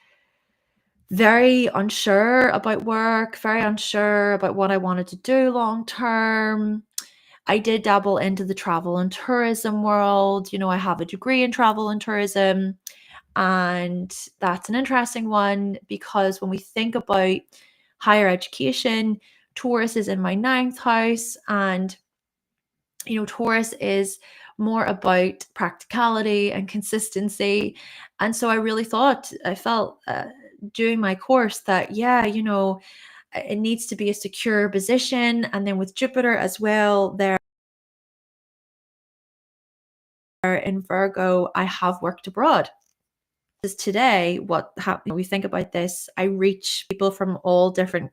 very unsure about work, very unsure about what I wanted to do long term. I did dabble into the travel and tourism world. I have a degree in travel and tourism. And that's an interesting one because when we think about higher education, Taurus is in my ninth house. And, Taurus is more about practicality and consistency. And so I felt during my course that, yeah, it needs to be a secure position. And then with Jupiter as well, there in Virgo, I have worked abroad. Because today, what happened, we think about this, I reach people from all different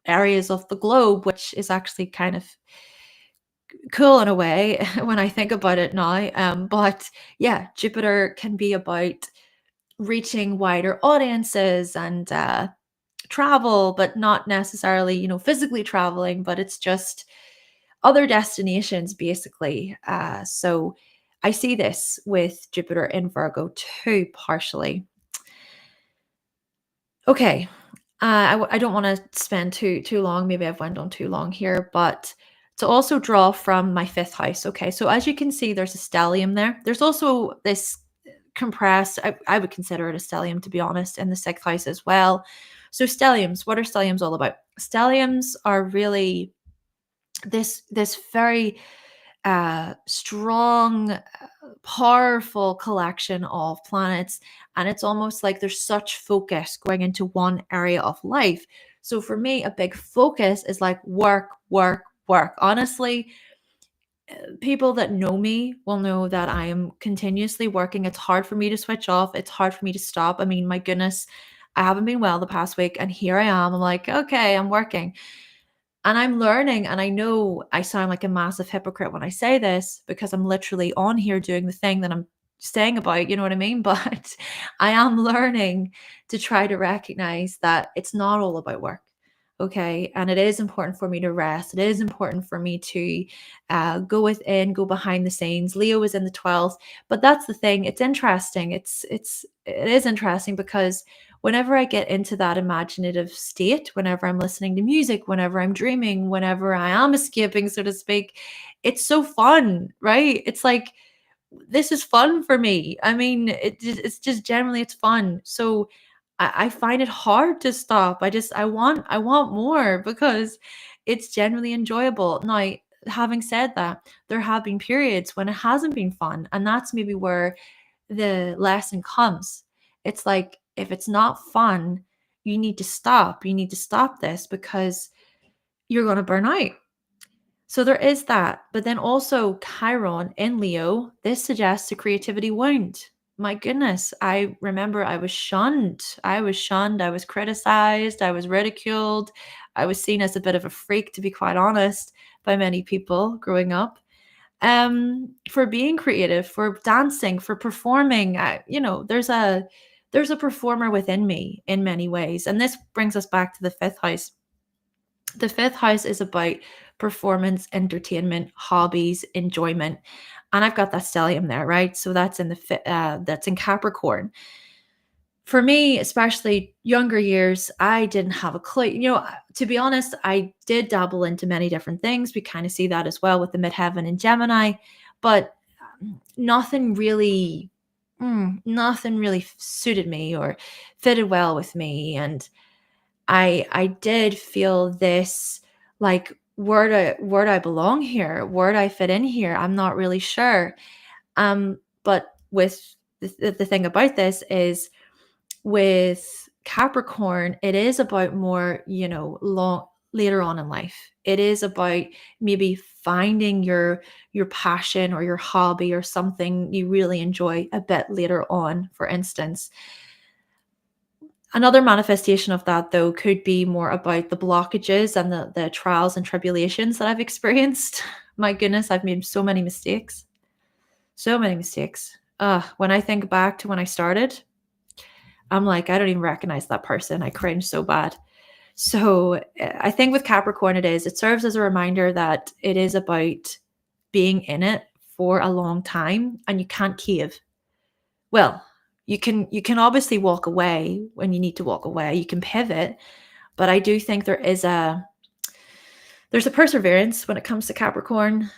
areas of the globe, which is actually kind of cool in a way when I think about it now. But yeah, Jupiter can be about reaching wider audiences and travel, but not necessarily, physically traveling, but it's just other destinations basically. So I see this with Jupiter in Virgo too, partially. Okay. I don't want to spend too long. Maybe I've went on too long here, but to also draw from my fifth house. Okay, so as you can see, there's a stellium there. There's also this compressed. I would consider it a stellium, to be honest, in the sixth house as well. So stelliums, what are stelliums all about? Stelliums are really this very strong, powerful collection of planets. And it's almost like there's such focus going into one area of life. So for me, a big focus is like work, work, work. Honestly, people that know me will know that I am continuously working. It's hard for me to switch off. It's hard for me to stop. I mean, my goodness, I haven't been well the past week, and here I am. I'm like, okay, I'm working. And I'm learning, and I know I sound like a massive hypocrite when I say this because I'm literally on here doing the thing that I'm saying about, you know what I mean? But I am learning to try to recognize that it's not all about work. Okay. And it is important for me to rest. It is important for me to go within, go behind the scenes. Leo is in the 12th. But that's the thing. It's interesting. It is interesting because whenever I get into that imaginative state, whenever I'm listening to music, whenever I'm dreaming, whenever I am escaping, so to speak, it's so fun, right? It's like, this is fun for me. I mean, it's just generally it's fun. So I find it hard to stop. I want more because it's generally enjoyable. Now, having said that, there have been periods when it hasn't been fun, and that's maybe where the lesson comes. It's like if it's not fun, you need to stop. You need to stop this because you're going to burn out. So there is that. But then also Chiron in Leo, this suggests a creativity wound. My goodness, I remember I was shunned. I was shunned. I was criticized. I was ridiculed. I was seen as a bit of a freak, to be quite honest, by many people growing up. For being creative, for dancing, for performing. There's a performer within me in many ways. And this brings us back to the fifth house. The fifth house is about performance, entertainment, hobbies, enjoyment. And I've got that stellium there, right? So that's in that's in Capricorn. For me, especially younger years, I didn't have a clue. To be honest, I did dabble into many different things. We kind of see that as well with the midheaven in Gemini, but nothing really, nothing really suited me or fitted well with me. And I did feel this, like, where do I belong here? Where do I fit in here? I'm not really sure. But with the thing about this is with Capricorn, it is about more, long later on in life. It is about maybe finding your passion or your hobby or something you really enjoy a bit later on, for instance. Another manifestation of that, though, could be more about the blockages and the trials and tribulations that I've experienced. My goodness, I've made so many mistakes. So many mistakes. When I think back to when I started, I'm like, I don't even recognize that person. I cringe so bad. So I think with Capricorn, it serves as a reminder that it is about being in it for a long time and you can't cave. Well, you can obviously walk away when you need to walk away. You can pivot, but I do think there's a perseverance when it comes to Capricorn.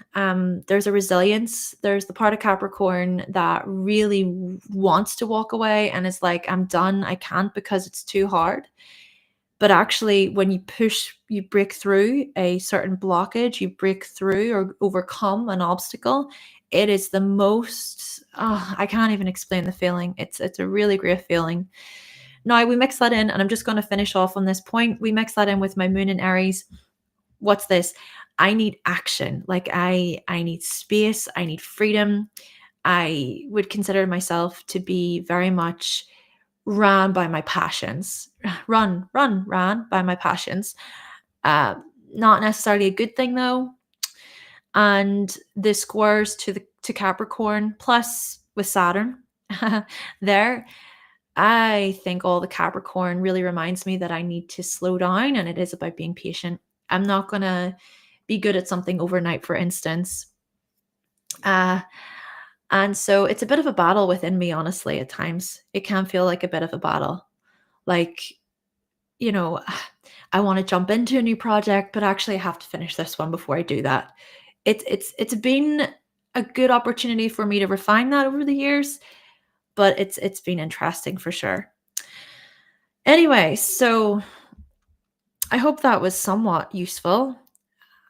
There's a resilience. There's the part of Capricorn that really wants to walk away and is like, I'm done. I can't because it's too hard. But actually, when you push, you break through a certain blockage, you break through or overcome an obstacle. It is the most, I can't even explain the feeling. It's a really great feeling. Now we mix that in, and I'm just going to finish off on this point. We mix that in with my moon in Aries. What's this? I need action. Like I need space. I need freedom. I would consider myself to be very much ran by my passions. Ran by my passions. Uh, Not necessarily a good thing though. And the squares to Capricorn plus with Saturn there, I think all the Capricorn really reminds me that I need to slow down and it is about being patient. I'm not going to be good at something overnight, for instance. Uh, and so it's a bit of a battle within me, honestly, at times. It can feel like a bit of a battle. Like, you know, I want to jump into a new project, but actually I have to finish this one before I do that. It's been a good opportunity for me to refine that over the years, but it's been interesting for sure. Anyway, so I hope that was somewhat useful.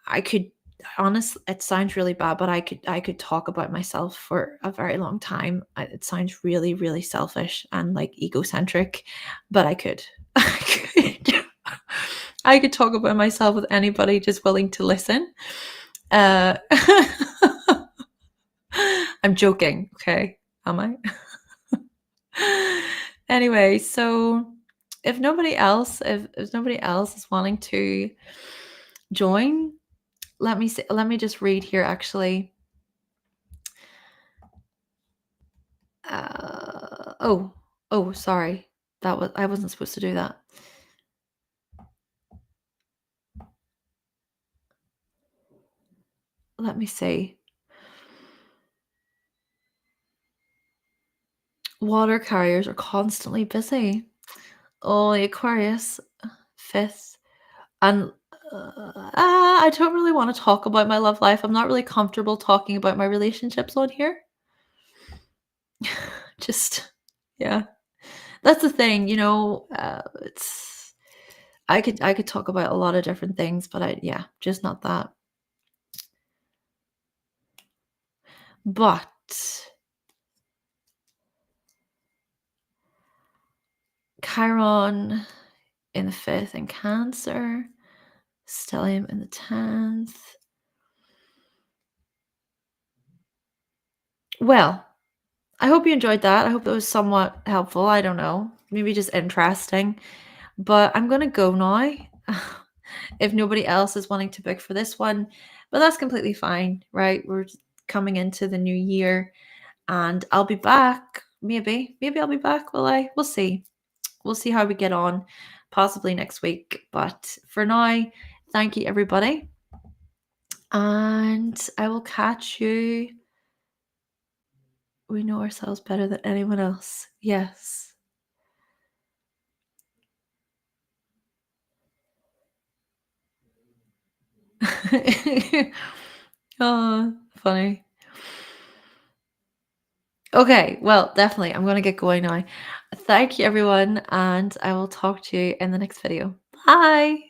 I could honestly, it sounds really bad, but I could talk about myself for a very long time. It sounds really, really selfish and like egocentric, but I could. I could talk about myself with anybody just willing to listen. Uh, I'm joking, okay? Am I? Anyway, so if nobody else is wanting to join, let me see, let me just read here actually. Oh, oh, sorry. I wasn't supposed to do that. Let me see. Water carriers are constantly busy. Oh, the Aquarius, 5th. And I don't really want to talk about my love life. I'm not really comfortable talking about my relationships on here. Just, yeah. That's the thing, it's I could talk about a lot of different things, but yeah, just not that. But Chiron in the 5th and Cancer, Stellium in the 10th. Well, I hope you enjoyed that. I hope it was somewhat helpful. I don't know. Maybe just interesting. But I'm gonna go now. If nobody else is wanting to book for this one, but that's completely fine, right? We're coming into the new year and I'll be back. Maybe I'll be back. Will I? We'll see. We'll see how we get on, possibly next week. But for now, thank you everybody. And I will catch you. We know ourselves better than anyone else. Yes. Oh, funny. Okay, well, definitely. I'm gonna get going now. Thank you, everyone, and I will talk to you in the next video. Bye.